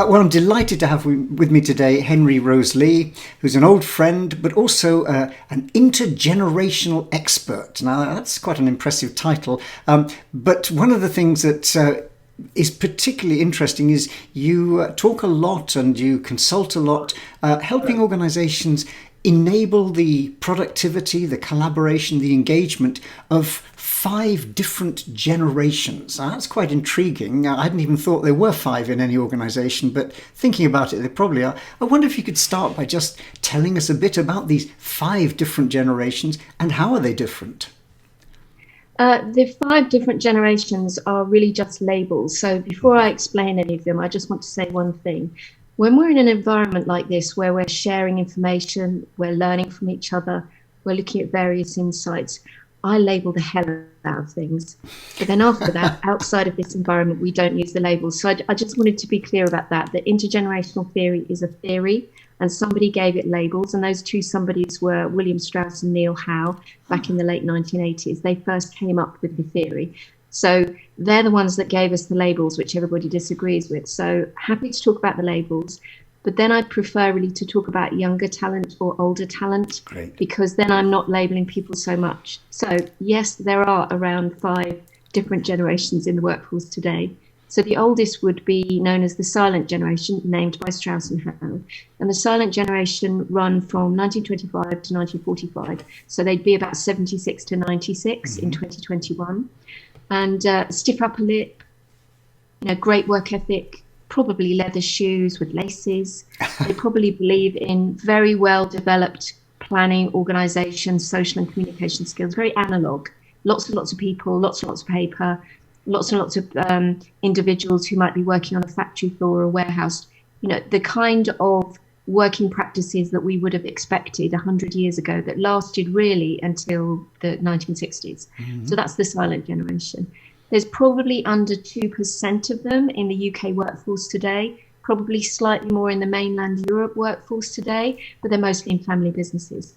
Well, I'm delighted to have with me today Henry Rose Lee, who's an old friend, but also an intergenerational expert. Now, that's quite an impressive title. But one of the things that is particularly interesting is you talk a lot and you consult a lot, helping organizations enable the productivity, the collaboration, the engagement of 5 different generations. Now, that's quite intriguing. I hadn't even thought there were 5 in any organization, but thinking about it, there probably are. I wonder if you could start by just telling us a bit about these 5 different generations and how are they different? The 5 different generations are really just labels. So before I explain any of them, I just want to say one thing. When we're in an environment like this, where we're sharing information, we're learning from each other, we're looking at various insights, I label the hell out of things. But then after that, outside of this environment, we don't use the labels. So I just wanted to be clear about that. The intergenerational theory is a theory, and somebody gave it labels. And those 2 somebodies were William Strauss and Neil Howe back in the late 1980s. They first came up with the theory. So they're the ones that gave us the labels, which everybody disagrees with. So happy to talk about the labels, but then I'd prefer really to talk about younger talent or older talent. Great. Because then I'm not labeling people so much. So yes, there are around 5 different generations in the workforce today. So the oldest would be known as the silent generation, named by Strauss and Howe. And the silent generation run from 1925 to 1945. So they'd be about 76 to 96 in 2021. And stiff upper lip, great work ethic, probably leather shoes with laces. They probably believe in very well developed planning, organization, social and communication skills, very analog. Lots and lots of people, lots and lots of paper, lots and lots of individuals who might be working on a factory floor or a warehouse. The kind of working practices that we would have expected 100 years ago that lasted really until the 1960s. So that's the silent generation. There's probably under 2% of them in the UK workforce today, probably slightly more in the mainland Europe workforce today, but they're mostly in family businesses.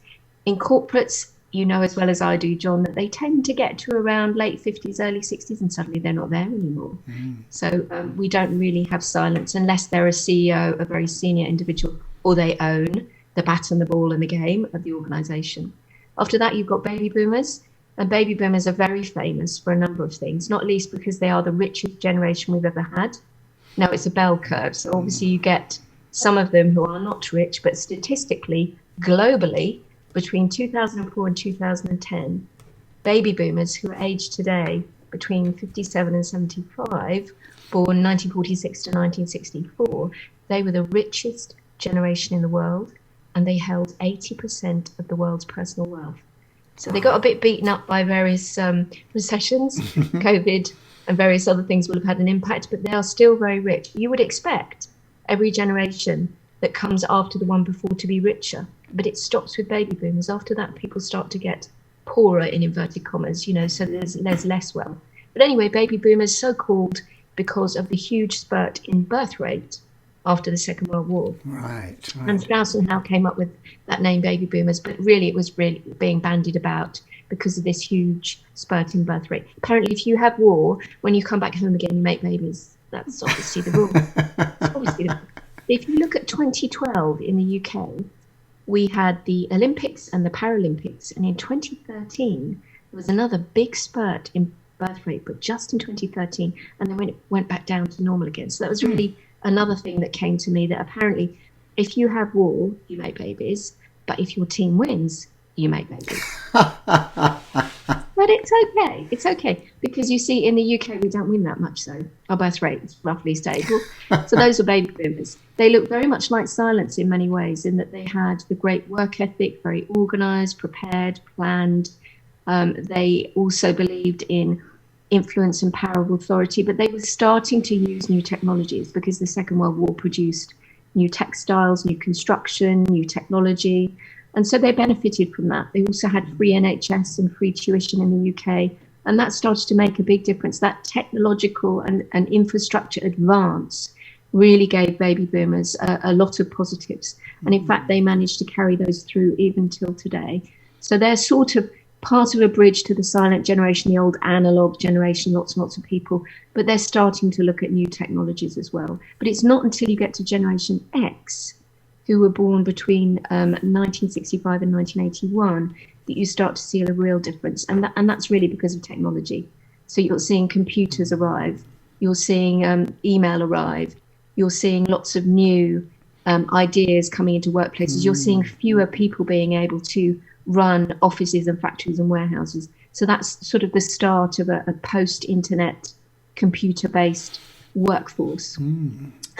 In corporates, you know as well as I do, John, that they tend to get to around late 50s, early 60s, and suddenly they're not there anymore. So we don't really have silence unless they're a CEO, a very senior individual, or they own the bat and the ball and the game of the organization. After that, you've got baby boomers. And baby boomers are very famous for a number of things, not least because they are the richest generation we've ever had. Now, it's a bell curve. So obviously you get some of them who are not rich, but statistically, globally, between 2004 and 2010, baby boomers who are aged today between 57 and 75, born 1946 to 1964, they were the richest generation in the world, and they held 80% of the world's personal wealth. So they got a bit beaten up by various recessions, COVID, and various other things will have had an impact, but they are still very rich. You would expect every generation that comes after the one before to be richer, but it stops with baby boomers. After that, people start to get poorer, in inverted commas, so there's less wealth. But anyway, baby boomers, so called because of the huge spurt in birth rate after the Second World War. Right. And Strauss and Howe came up with that name, baby boomers, but really it was really being bandied about because of this huge spurt in birth rate. Apparently, if you have war, when you come back home again, you make babies. That's obviously the rule. If you look at 2012 in the UK, we had the Olympics and the Paralympics, and in 2013, there was another big spurt in birth rate, but just in 2013, and then went back down to normal again. So that was really another thing that came to me, that apparently if you have war, you make babies, but if your team wins, you make babies. But it's okay, because you see in the UK we don't win that much, so our birth rate is roughly stable. So those are baby boomers. They look very much like silence in many ways, in that they had the great work ethic, very organized, prepared, planned. They also believed in influence and power of authority, but they were starting to use new technologies because the Second World War produced new textiles, new construction, new technology. And so they benefited from that. They also had free NHS and free tuition in the UK. And that started to make a big difference. That technological and infrastructure advance really gave baby boomers a lot of positives. And in fact, they managed to carry those through even till today. So they're sort of part of a bridge to the silent generation, the old analog generation, lots and lots of people, but they're starting to look at new technologies as well. But it's not until you get to Generation X, who were born between 1965 and 1981, that you start to see a real difference. And that's really because of technology. So you're seeing computers arrive, you're seeing email arrive, you're seeing lots of new ideas coming into workplaces. You're seeing fewer people being able to run offices and factories and warehouses. So that's sort of the start of a post-internet computer-based workforce.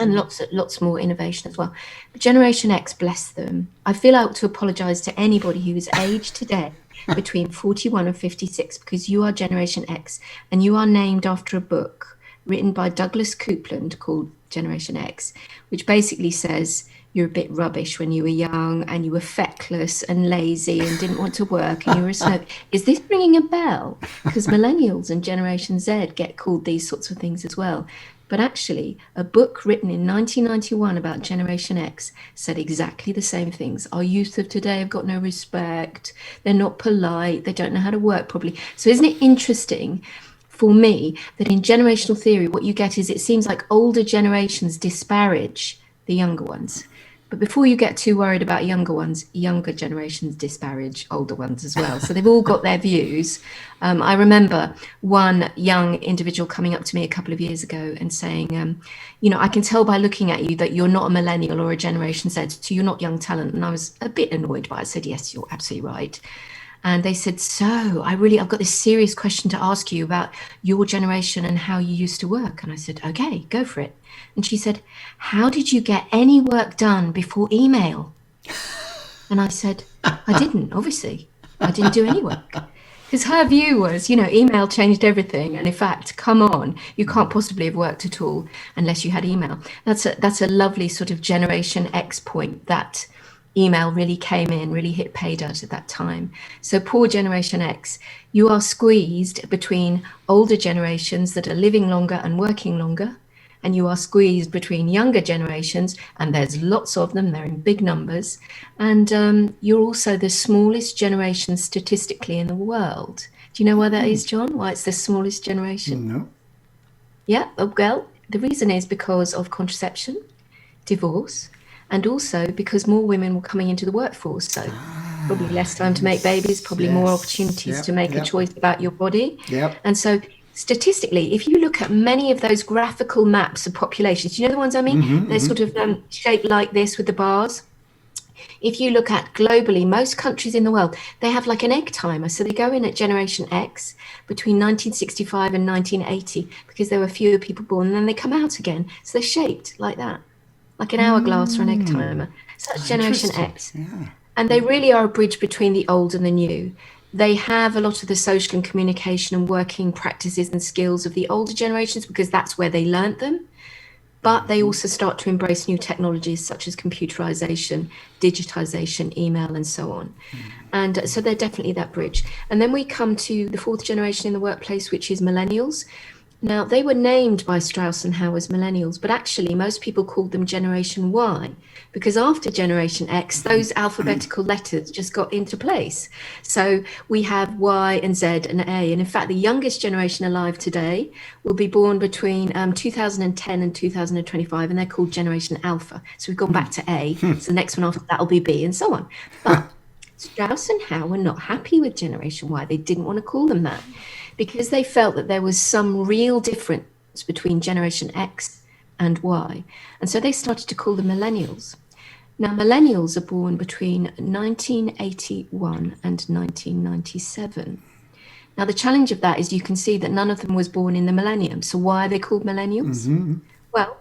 And lots more innovation as well. But Generation X, bless them. I feel I ought to apologise to anybody who is aged today between 41 and 56, because you are Generation X and you are named after a book written by Douglas Coupland called Generation X, which basically says you're a bit rubbish when you were young and you were feckless and lazy and didn't want to work and you were a snob. Is this ringing a bell? Because millennials and Generation Z get called these sorts of things as well. But actually, a book written in 1991 about Generation X said exactly the same things. Our youth of today have got no respect. They're not polite. They don't know how to work properly. So isn't it interesting for me that in generational theory, what you get is it seems like older generations disparage the younger ones. But before you get too worried about younger ones, younger generations disparage older ones as well. So they've all got their views. I remember one young individual coming up to me a couple of years ago and saying, I can tell by looking at you that you're not a millennial or a Generation Z, so you're not young talent. And I was a bit annoyed by it. I said, yes, you're absolutely right. And they said, so I've got this serious question to ask you about your generation and how you used to work. And I said, okay, go for it. And she said, how did you get any work done before email? And I said, I didn't, obviously. I didn't do any work. Because her view was, email changed everything. And in fact, come on, you can't possibly have worked at all unless you had email. That's a lovely sort of Generation X point, that email really came in, really hit pay dirt at that time. So poor Generation X, you are squeezed between older generations that are living longer and working longer, and you are squeezed between younger generations, and there's lots of them, they're in big numbers, and you're also the smallest generation statistically in the world. Do you know why that is, John? Why it's the smallest generation? No. Yeah, well, the reason is because of contraception, divorce, and also because more women were coming into the workforce. So probably less time to make babies, probably more opportunities to make a choice about your body. And so statistically, if you look at many of those graphical maps of populations, do you know the ones I mean? They're sort of shaped like this with the bars. If you look at globally, most countries in the world, they have like an egg timer. So they go in at Generation X between 1965 and 1980 because there were fewer people born, and then they come out again. So they're shaped like that, like an hourglass or an egg timer. So that's Generation X. Yeah. And they really are a bridge between the old and the new. They have a lot of the social and communication and working practices and skills of the older generations because that's where they learnt them. But they also start to embrace new technologies such as computerization, digitization, email, and so on. And so they're definitely that bridge. And then we come to the fourth generation in the workplace, which is millennials. Now, they were named by Strauss and Howe as millennials, but actually most people called them Generation Y, because after Generation X, those alphabetical letters just got into place. So we have Y and Z and A. And in fact, the youngest generation alive today will be born between 2010 and 2025, and they're called Generation Alpha. So we've gone back to A. So the next one after that will be B, and so on. But Strauss and Howe were not happy with Generation Y. They didn't want to call them that, because they felt that there was some real difference between Generation X and Y. And so they started to call them millennials. Now, millennials are born between 1981 and 1997. Now, the challenge of that is you can see that none of them was born in the millennium. So why are they called millennials? Well,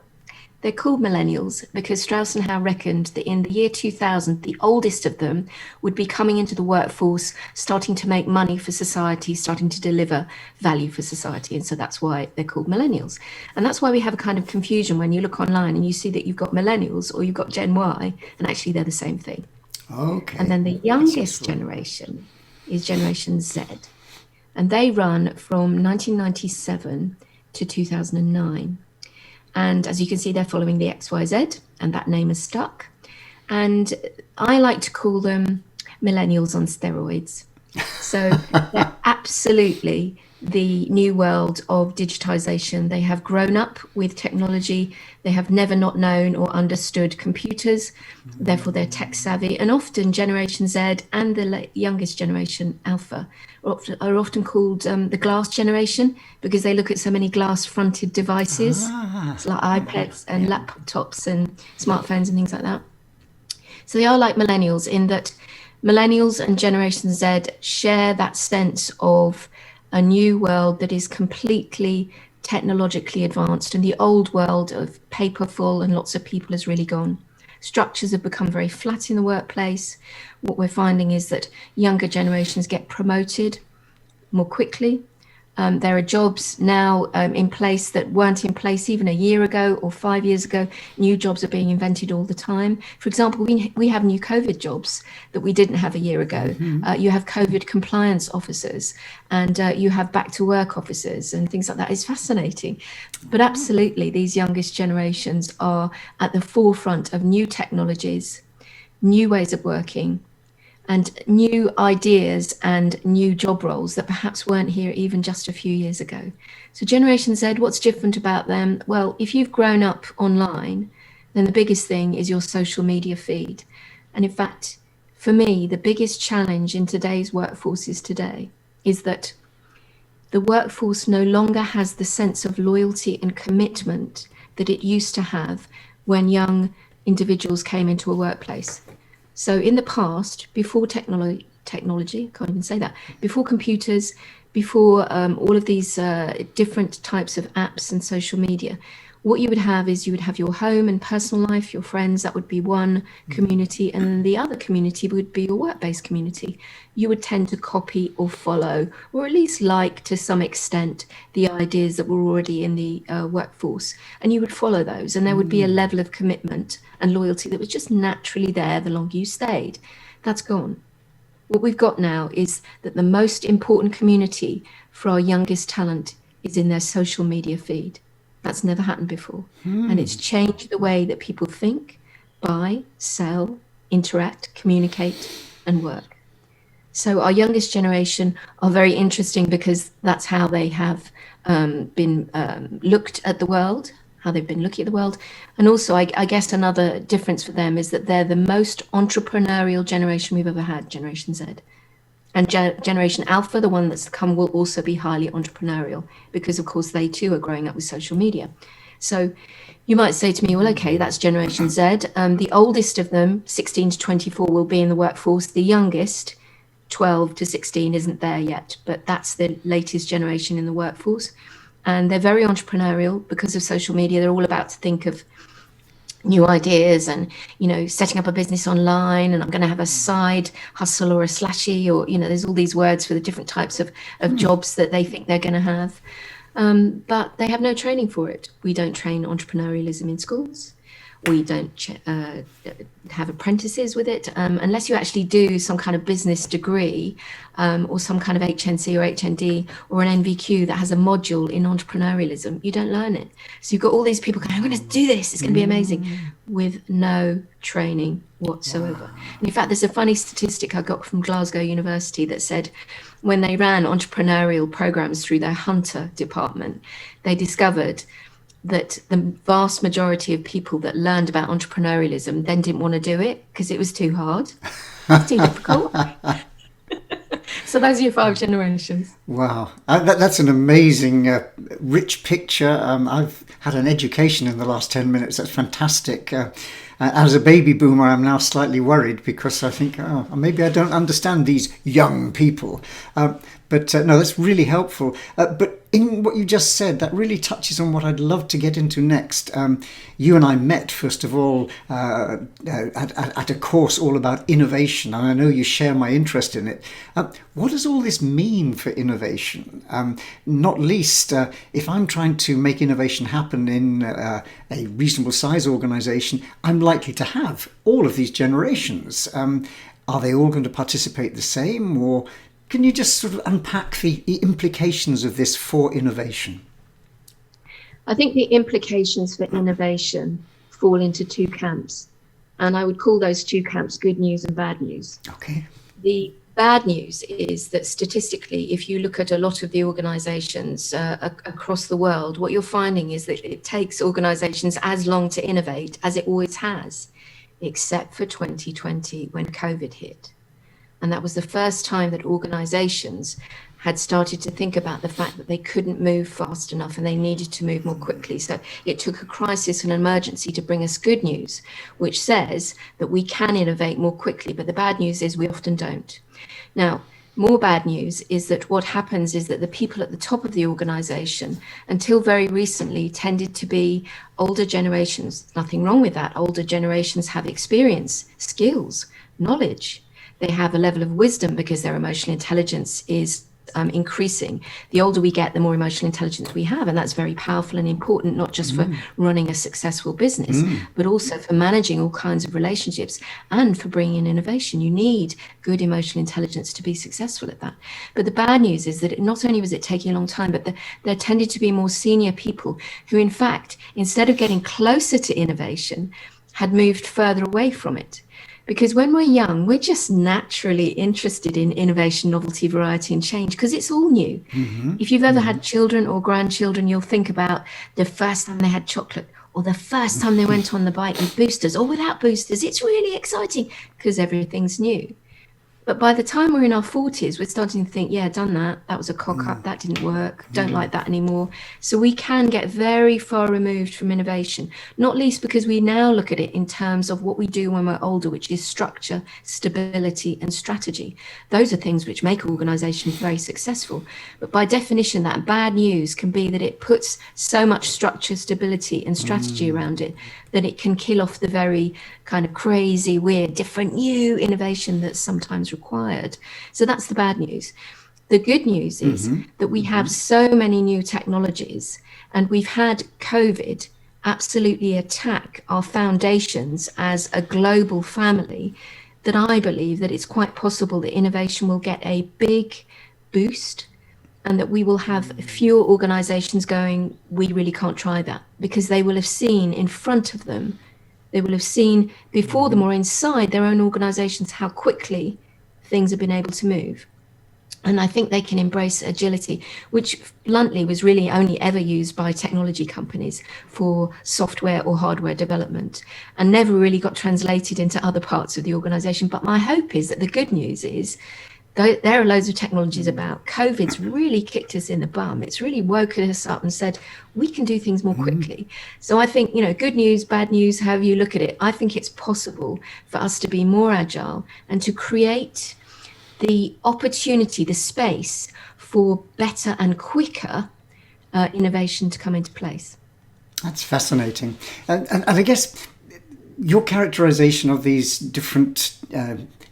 they're called millennials because Strauss and Howe reckoned that in the year 2000, the oldest of them would be coming into the workforce, starting to make money for society, starting to deliver value for society. And so that's why they're called millennials. And that's why we have a kind of confusion when you look online and you see that you've got millennials or you've got Gen Y, and actually they're the same thing. Okay. And then the youngest generation is Generation Z. And they run from 1997 to 2009. And as you can see, they're following the XYZ, and that name is stuck. And I like to call them millennials on steroids. So they're absolutely the new world of digitization. They have grown up with technology. They have never not known or understood computers. Therefore, they're tech savvy. And often Generation Z and the youngest generation, Alpha, are often called the glass generation because they look at so many glass fronted devices. Ah, It's like iPads and yeah. laptops and smartphones and things like that. So they are like millennials in that millennials and Generation Z share that sense of a new world that is completely technologically advanced, and the old world of paperful and lots of people has really gone. Structures have become very flat in the workplace. What we're finding is that younger generations get promoted more quickly. There are jobs now in place that weren't in place even a year ago or 5 years ago. New jobs are being invented all the time. For example, we have new COVID jobs that we didn't have a year ago. You have COVID compliance officers, and you have back to work officers and things like that. It's fascinating. But absolutely, these youngest generations are at the forefront of new technologies, new ways of working, and new ideas and new job roles that perhaps weren't here even just a few years ago. So, Generation Z, what's different about them? Well, if you've grown up online, then the biggest thing is your social media feed. And in fact, for me, the biggest challenge in today's workforces today is that the workforce no longer has the sense of loyalty and commitment that it used to have when young individuals came into a workplace. So in the past, before technology, can't even say that, before computers, before all of these different types of apps and social media, what you would have is you would have your home and personal life, your friends, that would be one community, and then the other community would be your work-based community. You would tend to copy or follow, or at least like to some extent, the ideas that were already in the workforce, and you would follow those, and there would be a level of commitment and loyalty that was just naturally there the longer you stayed. That's gone. What we've got now is that the most important community for our youngest talent is in their social media feed. That's never happened before. And it's changed the way that people think, buy, sell, interact, communicate, and work. So our youngest generation are very interesting because that's how they have been looked at the world, how they've been looking at the world. And also, I guess another difference for them is that they're the most entrepreneurial generation we've ever had, Generation Z. And Generation Alpha, the one that's to come, will also be highly entrepreneurial because, of course, they too are growing up with social media. So you might say to me, well, okay, that's Generation Z. The oldest of them, 16 to 24, will be in the workforce. The youngest, 12 to 16, isn't there yet, but that's the latest generation in the workforce. And they're very entrepreneurial because of social media. They're all about to think of new ideas and, setting up a business online, and I'm going to have a side hustle or a slashy, or, there's all these words for the different types of jobs that they think they're going to have. But they have no training for it. We don't train entrepreneurialism in schools. We don't have apprentices with it. Unless you actually do some kind of business degree or some kind of HNC or HND or an NVQ that has a module in entrepreneurialism, you don't learn it. So you've got all these people going, I'm going to do this, it's going to be amazing, with no training whatsoever. Wow. And in fact, there's a funny statistic I got from Glasgow University that said when they ran entrepreneurial programs through their Hunter department, they discovered that the vast majority of people that learned about entrepreneurialism then didn't want to do it because it was too hard. It's too difficult. So those are your 5 generations. Wow, that's an amazing, rich picture. I've had an education in the last 10 minutes. That's fantastic. As a baby boomer, I'm now slightly worried because I think, maybe I don't understand these young people. But no, that's really helpful. But in what you just said, that really touches on what I'd love to get into next. You and I met, first of all, at a course all about innovation, and I know you share my interest in it. What does all this mean for innovation? Not least, if I'm trying to make innovation happen in a reasonable size organisation, I'm likely to have all of these generations. Are they all going to participate the same, or can you just sort of unpack the implications of this for innovation? I think the implications for innovation fall into 2 camps, and I would call those 2 camps good news and bad news. Okay. The bad news is that statistically, if you look at a lot of the organizations across the world, what you're finding is that it takes organizations as long to innovate as it always has, except for 2020 when COVID hit. And that was the first time that organizations had started to think about the fact that they couldn't move fast enough and they needed to move more quickly. So it took a crisis and an emergency to bring us good news, which says that we can innovate more quickly. But the bad news is we often don't. Now, more bad news is that what happens is that the people at the top of the organization, until very recently, tended to be older generations. Nothing wrong with that. Older generations have experience, skills, knowledge. They have a level of wisdom because their emotional intelligence is increasing. The older we get, the more emotional intelligence we have. And that's very powerful and important, not just for running a successful business, but also for managing all kinds of relationships and for bringing in innovation. You need good emotional intelligence to be successful at that. But the bad news is that not only was it taking a long time, but there tended to be more senior people who, in fact, instead of getting closer to innovation, had moved further away from it. Because when we're young, we're just naturally interested in innovation, novelty, variety, and change because it's all new. If you've ever had children or grandchildren, you'll think about the first time they had chocolate or the first time they went on the bike with boosters or without boosters. It's really exciting because everything's new. But by the time we're in our 40s, we're starting to think, yeah, done that. That was a cock up. That didn't work. Don't like that anymore. So we can get very far removed from innovation, not least because we now look at it in terms of what we do when we're older, which is structure, stability, and strategy. Those are things which make organizations very successful. But by definition, that bad news can be that it puts so much structure, stability, and strategy around it that it can kill off the very kind of crazy, weird, different, new innovation that's sometimes required. So that's the bad news. The good news is that we have so many new technologies, and we've had COVID absolutely attack our foundations as a global family, that I believe that it's quite possible that innovation will get a big boost and that we will have fewer organizations going, we really can't try that, because they will have seen in front of them, they will have seen before them or inside their own organizations how quickly things have been able to move. And I think they can embrace agility, which bluntly was really only ever used by technology companies for software or hardware development and never really got translated into other parts of the organization. But my hope is that the good news is there are loads of technologies about. COVID's really kicked us in the bum. It's really woken us up and said, we can do things more quickly. So I think, good news, bad news, however you look at it, I think it's possible for us to be more agile and to create the opportunity, the space for better and quicker innovation to come into place. That's fascinating. And I guess your characterization of these different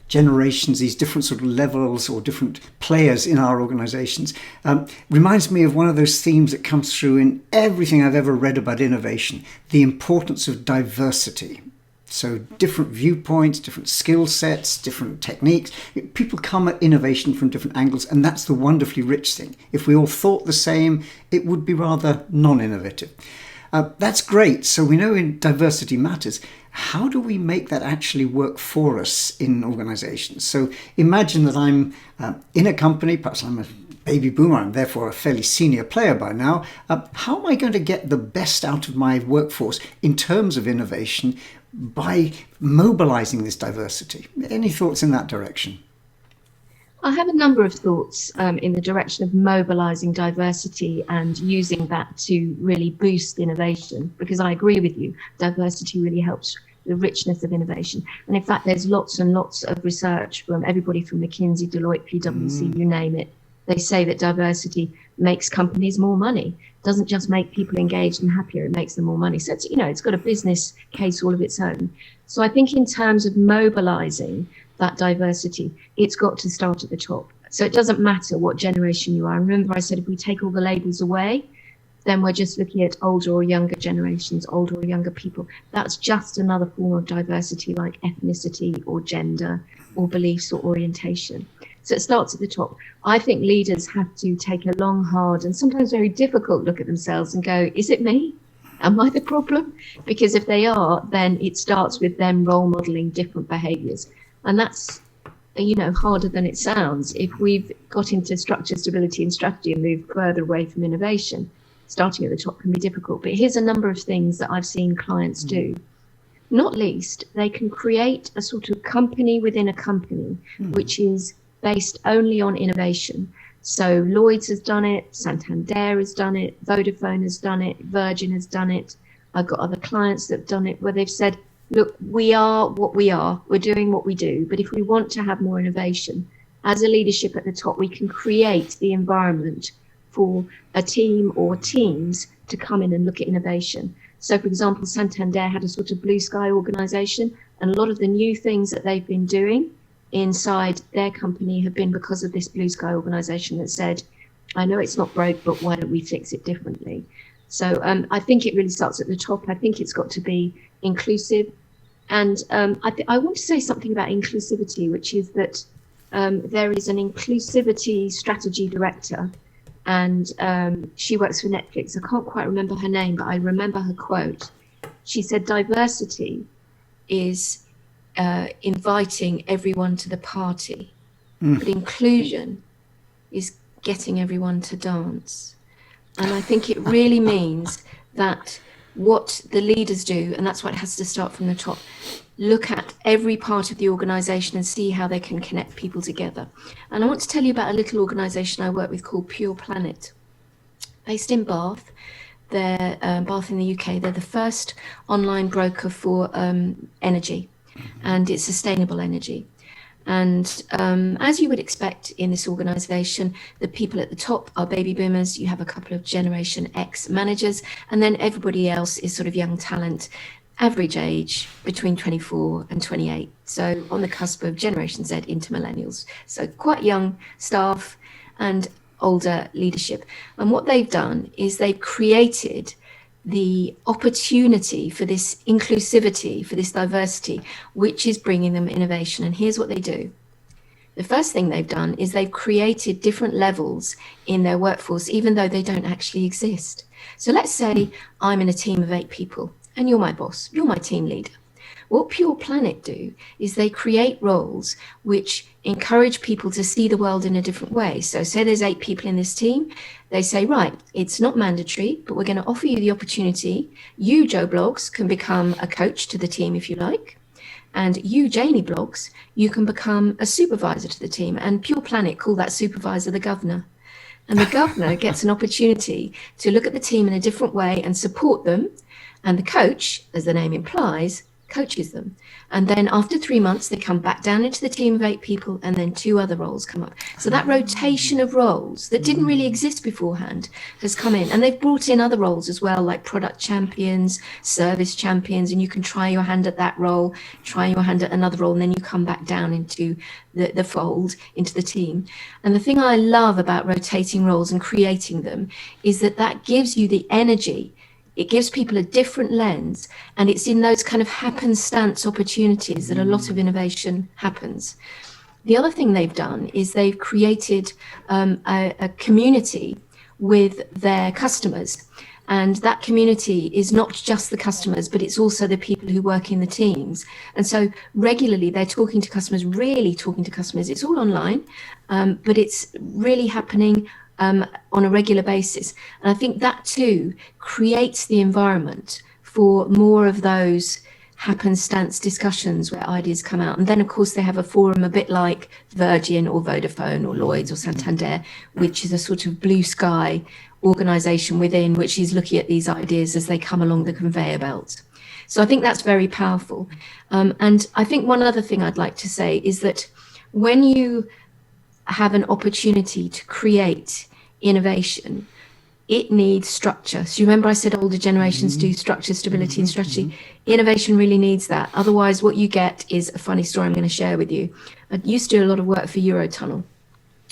generations, these different sort of levels or different players in our organizations, reminds me of one of those themes that comes through in everything I've ever read about innovation, the importance of diversity. So different viewpoints, different skill sets, different techniques. People come at innovation from different angles, and that's the wonderfully rich thing. If we all thought the same, it would be rather non-innovative. That's great. So we know diversity matters. How do we make that actually work for us in organizations? So imagine that I'm in a company, perhaps I'm a baby boomer, I'm therefore a fairly senior player by now. How am I going to get the best out of my workforce in terms of innovation by mobilizing this diversity? Any thoughts in that direction? I have a number of thoughts in the direction of mobilizing diversity and using that to really boost innovation, because I agree with you, diversity really helps the richness of innovation. And in fact, there's lots and lots of research from everybody from McKinsey, Deloitte, PwC, you name it. They say that diversity makes companies more money. It doesn't just make people engaged and happier, it makes them more money. So it's, it's got a business case all of its own. So I think in terms of mobilizing that diversity, it's got to start at the top. So it doesn't matter what generation you are. Remember I said if we take all the labels away, then we're just looking at older or younger generations, older or younger people. That's just another form of diversity like ethnicity or gender or beliefs or orientation. So it starts at the top. I think leaders have to take a long, hard, and sometimes very difficult look at themselves and go, is it me? Am I the problem? Because if they are, then it starts with them role modeling different behaviors. And that's harder than it sounds. If we've got into structure, stability, and strategy and moved further away from innovation, starting at the top can be difficult. But here's a number of things that I've seen clients do. Not least, they can create a sort of company within a company, which is based only on innovation. So Lloyd's has done it, Santander has done it, Vodafone has done it, Virgin has done it. I've got other clients that have done it where they've said, look, we are what we are, we're doing what we do, but if we want to have more innovation, as a leadership at the top, we can create the environment for a team or teams to come in and look at innovation. So, for example, Santander had a sort of blue sky organization, and a lot of the new things that they've been doing inside their company have been because of this blue sky organization that said, I know it's not broke, but why don't we fix it differently? So I think it really starts at the top. I think it's got to be inclusive. And I want to say something about inclusivity, which is that there is an inclusivity strategy director, and she works for Netflix. I can't quite remember her name, but I remember her quote. She said, diversity is inviting everyone to the party, but inclusion is getting everyone to dance. And I think it really means that what the leaders do, and that's why it has to start from the top, look at every part of the organization and see how they can connect people together. And I want to tell you about a little organization I work with called Pure Planet, based in Bath. They're Bath in the UK. They're the first online broker for energy, and it's sustainable energy. And as you would expect in this organization, the people at the top are baby boomers. You have a couple of Generation X managers, and then everybody else is sort of young talent, average age between 24 and 28. So on the cusp of Generation Z into millennials. So quite young staff and older leadership. And what they've done is they've created the opportunity for this inclusivity, for this diversity, which is bringing them innovation. And here's what they do. The first thing they've done is they've created different levels in their workforce, even though they don't actually exist. So let's say I'm in a team of 8 people and you're my boss, you're my team leader. What Pure Planet do is they create roles which encourage people to see the world in a different way. So say there's 8 people in this team. They say, right, it's not mandatory, but we're going to offer you the opportunity. You, Joe Bloggs, can become a coach to the team if you like. And you, Janie Bloggs, you can become a supervisor to the team. And Pure Planet call that supervisor the governor. And the governor gets an opportunity to look at the team in a different way and support them. And the coach, as the name implies, coaches them. And then after 3 months, they come back down into the team of 8 people, and then 2 other roles come up. So that rotation of roles that didn't really exist beforehand has come in. And they've brought in other roles as well, like product champions, service champions, and you can try your hand at that role, try your hand at another role, and then you come back down into the fold, into the team. And the thing I love about rotating roles and creating them is that that gives you the energy. It gives people a different lens, and it's in those kind of happenstance opportunities that a lot of innovation happens. The other thing they've done is they've created a community with their customers, and that community is not just the customers, but it's also the people who work in the teams. And so regularly they're talking to customers, really talking to customers. It's all online, but it's really happening on a regular basis. And I think that too creates the environment for more of those happenstance discussions where ideas come out. And then of course they have a forum a bit like Virgin or Vodafone or Lloyd's or Santander, which is a sort of blue sky organization within which is looking at these ideas as they come along the conveyor belt. So I think that's very powerful. And I think one other thing I'd like to say is that when you have an opportunity to create innovation, it needs structure. So you remember I said older generations do structure, stability, and strategy. Innovation really needs that. Otherwise, what you get is a funny story I'm going to share with you. I used to do a lot of work for Eurotunnel.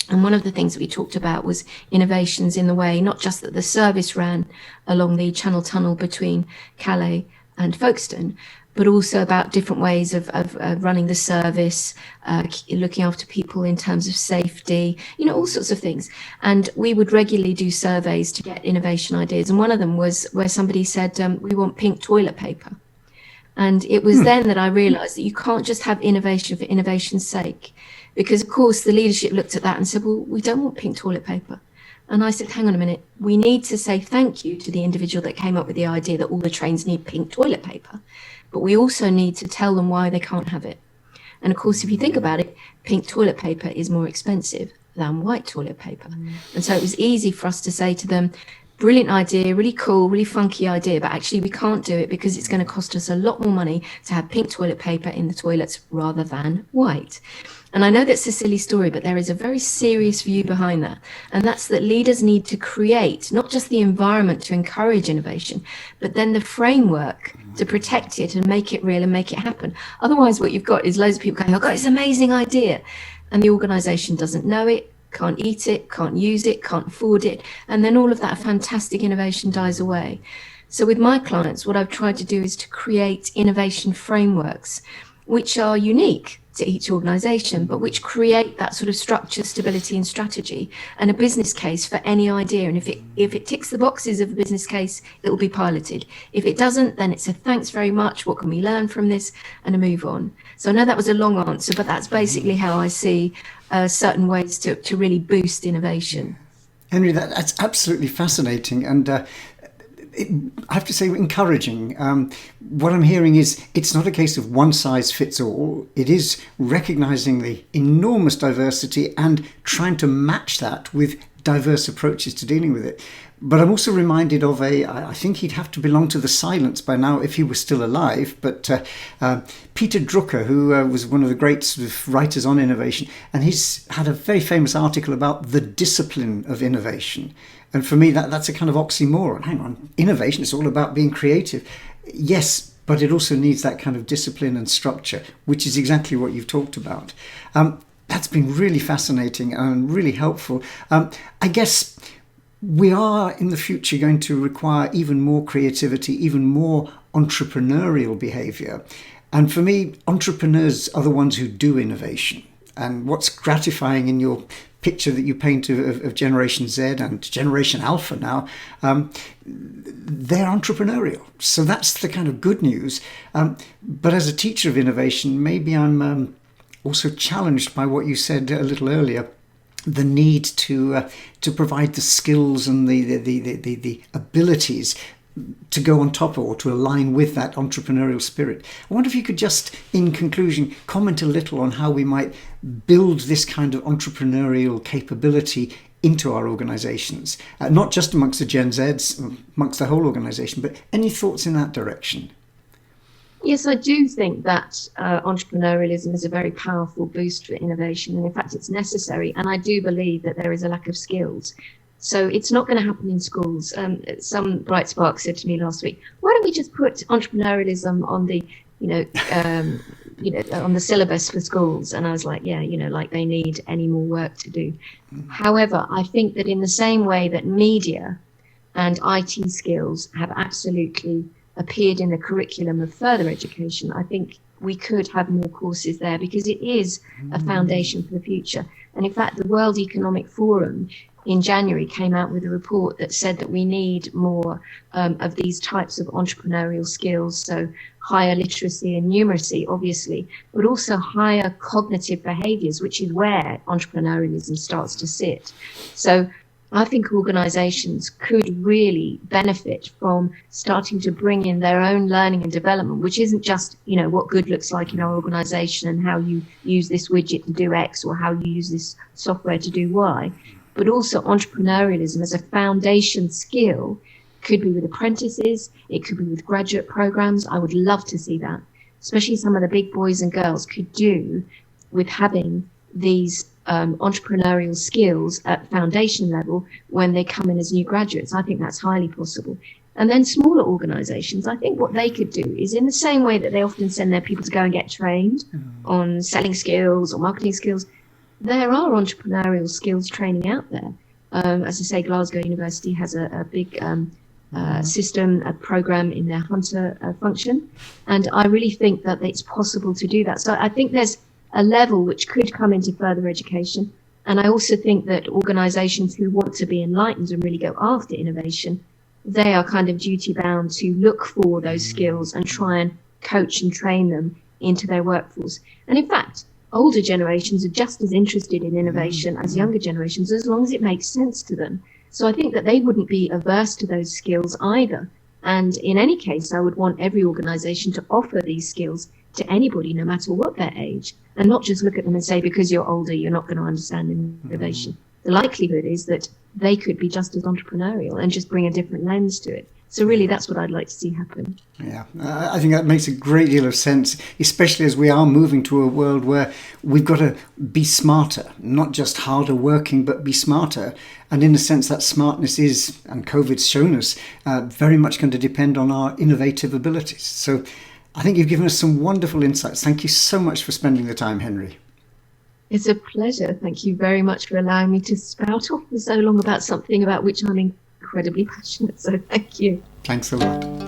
And one of the things that we talked about was innovations in the way, not just that the service ran along the Channel Tunnel between Calais and Folkestone, but also about different ways of running the service, looking after people in terms of safety, all sorts of things. And we would regularly do surveys to get innovation ideas. And one of them was where somebody said, we want pink toilet paper. And it was then that I realized that you can't just have innovation for innovation's sake. Because, of course, the leadership looked at that and said, well, we don't want pink toilet paper. And I said, hang on a minute, we need to say thank you to the individual that came up with the idea that all the trains need pink toilet paper, but we also need to tell them why they can't have it. And of course, if you think about it, pink toilet paper is more expensive than white toilet paper. And so it was easy for us to say to them, brilliant idea, really cool, really funky idea, but actually we can't do it because it's going to cost us a lot more money to have pink toilet paper in the toilets rather than white. And I know that's a silly story, but there is a very serious view behind that. And that's that leaders need to create not just the environment to encourage innovation, but then the framework to protect it and make it real and make it happen. Otherwise, what you've got is loads of people going, I've got this amazing idea. And the organization doesn't know it, can't eat it, can't use it, can't afford it. And then all of that fantastic innovation dies away. So with my clients, what I've tried to do is to create innovation frameworks, which are unique to each organization, but which create that sort of structure, stability and strategy and a business case for any idea. And if it ticks the boxes of the business case, it will be piloted. If it doesn't, then it's a thanks very much, what can we learn from this, and a move on. So I know that was a long answer, but that's basically how I see certain ways to really boost innovation. Henry, that's absolutely fascinating. And I have to say, encouraging. What I'm hearing is it's not a case of one size fits all. It is recognizing the enormous diversity and trying to match that with diverse approaches to dealing with it. But I'm also reminded of I think he'd have to belong to the silence by now if he was still alive, but Peter Drucker, who was one of the great sort of writers on innovation, and he's had a very famous article about the discipline of innovation. And for me, that's a kind of oxymoron. Hang on, innovation is all about being creative. Yes, but it also needs that kind of discipline and structure, which is exactly what you've talked about. That's been really fascinating and really helpful. I guess we are in the future going to require even more creativity, even more entrepreneurial behavior. And for me, entrepreneurs are the ones who do innovation. And what's gratifying in your picture that you paint of Generation Z and Generation Alpha now, they're entrepreneurial. So that's the kind of good news. But as a teacher of innovation, maybe I'm also challenged by what you said a little earlier, the need to provide the skills and the abilities to go on top of or to align with that entrepreneurial spirit. I wonder if you could just, in conclusion, comment a little on how we might build this kind of entrepreneurial capability into our organizations, not just amongst the Gen Zs, amongst the whole organization, but any thoughts in that direction? Yes, I do think that entrepreneurialism is a very powerful boost for innovation. And in fact, it's necessary. And I do believe that there is a lack of skills. So it's not going to happen in schools. Some bright spark said to me last week, why don't we just put entrepreneurialism on the, on the syllabus for schools? And I was like, yeah, like they need any more work to do. However, I think that in the same way that media and IT skills have absolutely appeared in the curriculum of further education, I think we could have more courses there because it is a foundation for the future. And in fact, the World Economic Forum in January came out with a report that said that we need more of these types of entrepreneurial skills. So higher literacy and numeracy, obviously, but also higher cognitive behaviors, which is where entrepreneurialism starts to sit. So I think organizations could really benefit from starting to bring in their own learning and development, which isn't just, what good looks like in our organization and how you use this widget to do X or how you use this software to do Y, but also entrepreneurialism as a foundation skill. Could be with apprentices, it could be with graduate programs. I would love to see that, especially some of the big boys and girls could do with having these entrepreneurial skills at foundation level when they come in as new graduates. I think that's highly possible. And then smaller organizations, I think what they could do is in the same way that they often send their people to go and get trained on selling skills or marketing skills, there are entrepreneurial skills training out there. As I say, Glasgow University has a big system, a program in their Hunter function. And I really think that it's possible to do that. So I think there's a level which could come into further education. And I also think that organizations who want to be enlightened and really go after innovation, they are kind of duty bound to look for those skills and try and coach and train them into their workforce. And in fact, older generations are just as interested in innovation as younger generations, as long as it makes sense to them. So I think that they wouldn't be averse to those skills either. And in any case, I would want every organization to offer these skills to anybody, no matter what their age, and not just look at them and say, because you're older, you're not going to understand innovation. The likelihood is that they could be just as entrepreneurial and just bring a different lens to it. So really, that's what I'd like to see happen. Yeah, I think that makes a great deal of sense, especially as we are moving to a world where we've got to be smarter, not just harder working, but be smarter. And in a sense, that smartness is, and COVID's shown us, very much going to depend on our innovative abilities. So I think you've given us some wonderful insights. Thank you so much for spending the time, Henry. It's a pleasure. Thank you very much for allowing me to spout off for so long about something about which I'm incredibly passionate. So thank you. Thanks a lot.